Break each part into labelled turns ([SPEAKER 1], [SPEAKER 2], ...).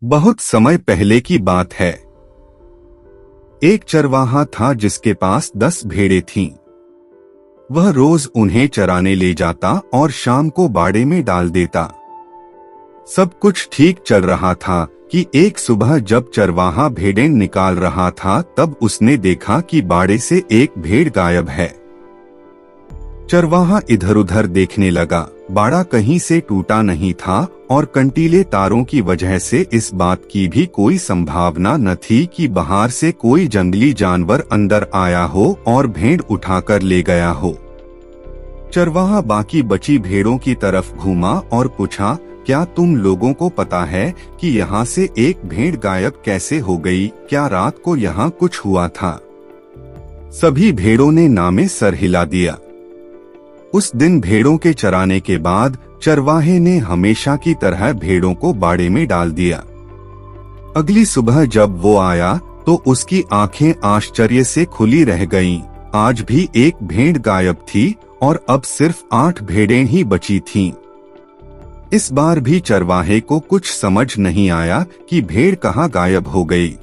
[SPEAKER 1] बहुत समय पहले की बात है। एक चरवाहा था जिसके पास 10 भेड़ें थीं। वह रोज उन्हें चराने ले जाता और शाम को बाड़े में डाल देता। सब कुछ ठीक चल रहा था कि एक सुबह जब चरवाहा भेड़ें निकाल रहा था तब उसने देखा कि बाड़े से एक भेड़ गायब है। चरवाहा इधर उधर देखने लगा। बाड़ा कहीं से टूटा नहीं था और कंटीले तारों की वजह से इस बात की भी कोई संभावना न थी कि बाहर से कोई जंगली जानवर अंदर आया हो और भेड़ उठाकर ले गया हो। चरवाहा बाकी बची भेड़ों की तरफ घूमा और पूछा, क्या तुम लोगों को पता है कि यहाँ से एक भेड़ गायब कैसे हो गई? क्या रात को यहाँ कुछ हुआ था? सभी भेड़ों ने नामे सर हिला दिया। उस दिन भेड़ों के चराने के बाद चरवाहे ने हमेशा की तरह भेड़ों को बाड़े में डाल दिया। अगली सुबह जब वो आया तो उसकी आंखें आश्चर्य से खुली रह गईं। आज भी एक भेड़ गायब थी और अब सिर्फ 8 भेड़ें ही बची थीं। इस बार भी चरवाहे को कुछ समझ नहीं आया कि भेड़ कहाँ गायब हो गई।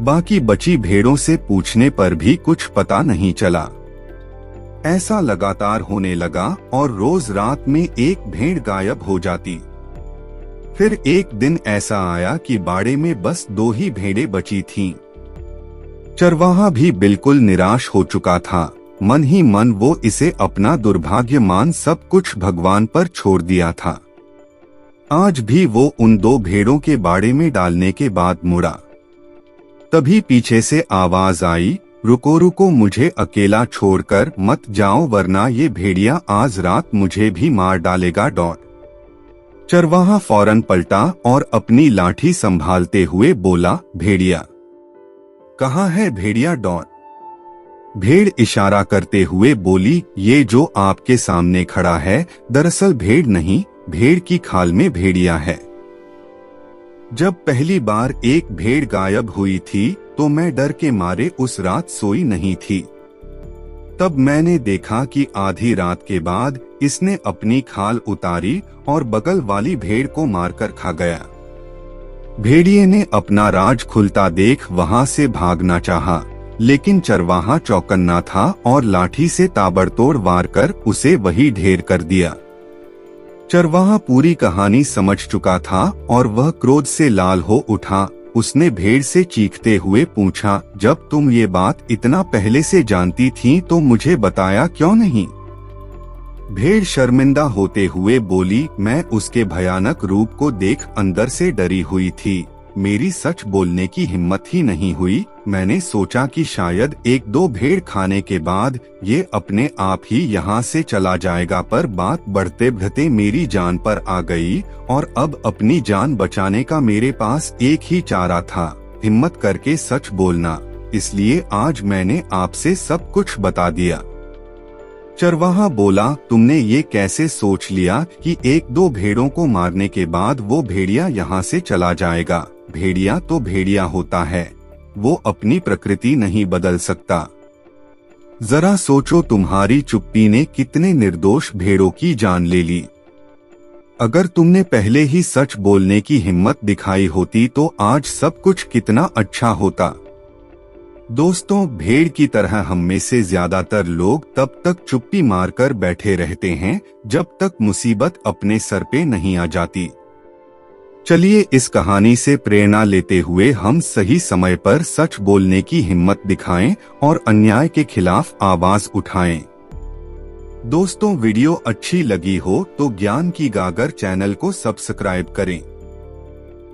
[SPEAKER 1] बाकी बची भेड़ों से पूछने पर भी कुछ पता नहीं चला। ऐसा लगातार होने लगा और रोज रात में एक भेड़ गायब हो जाती। फिर एक दिन ऐसा आया कि बाड़े में बस 2 ही भेड़ें बची थीं। चरवाहा भी बिल्कुल निराश हो चुका था। मन ही मन वो इसे अपना दुर्भाग्य मान सब कुछ भगवान पर छोड़ दिया था। आज भी वो उन 2 भेड़ों के बाड़े में डालने के बाद मुड़ा। तभी पीछे से आवाज आई, रुको रुको, मुझे अकेला छोड़कर मत जाओ वरना ये भेड़िया आज रात मुझे भी मार डालेगा। चरवाहा फौरन पलटा और अपनी लाठी संभालते हुए बोला, भेड़िया कहाँ है भेड़िया? भेड़ इशारा करते हुए बोली, ये जो आपके सामने खड़ा है दरअसल भेड़ नहीं, भेड़ की खाल में भेड़िया है। जब पहली बार एक भेड़ गायब हुई थी तो मैं डर के मारे उस रात सोई नहीं थी। तब मैंने देखा कि आधी रात के बाद इसने अपनी खाल उतारी और बगल वाली भेड़ को मारकर खा गया। भेड़िए ने अपना राज खुलता देख वहां से भागना चाहा, लेकिन चरवाहा चौकन्ना था और लाठी से ताबड़तोड़ वार कर उसे वही ढेर कर दिया। चरवाहा पूरी कहानी समझ चुका था और वह क्रोध से लाल हो उठा। उसने भेड़ से चीखते हुए पूछा, जब तुम ये बात इतना पहले से जानती थी तो मुझे बताया क्यों नहीं? भेड़ शर्मिंदा होते हुए बोली, मैं उसके भयानक रूप को देख अंदर से डरी हुई थी। मेरी सच बोलने की हिम्मत ही नहीं हुई। मैंने सोचा कि शायद 1-2 भेड़ खाने के बाद ये अपने आप ही यहाँ से चला जाएगा, पर बात बढ़ते बढ़ते मेरी जान पर आ गई और अब अपनी जान बचाने का मेरे पास एक ही चारा था, हिम्मत करके सच बोलना। इसलिए आज मैंने आपसे सब कुछ बता दिया। चरवाहा बोला, तुमने ये कैसे सोच लिया कि 1-2 भेड़ों को मारने के बाद वो भेड़िया यहाँ से चला जाएगा? भेड़िया तो भेड़िया होता है, वो अपनी प्रकृति नहीं बदल सकता। जरा सोचो, तुम्हारी चुप्पी ने कितने निर्दोष भेड़ों की जान ले ली। अगर तुमने पहले ही सच बोलने की हिम्मत दिखाई होती तो आज सब कुछ कितना अच्छा होता। दोस्तों, भेड़ की तरह हम में से ज्यादातर लोग तब तक चुप्पी मारकर बैठे रहते हैं जब तक मुसीबत अपने सर पे नहीं आ जाती। चलिए इस कहानी से प्रेरणा लेते हुए हम सही समय पर सच बोलने की हिम्मत दिखाएं और अन्याय के खिलाफ आवाज उठाएं। दोस्तों, वीडियो अच्छी लगी हो तो ज्ञान की गागर चैनल को सब्सक्राइब करें।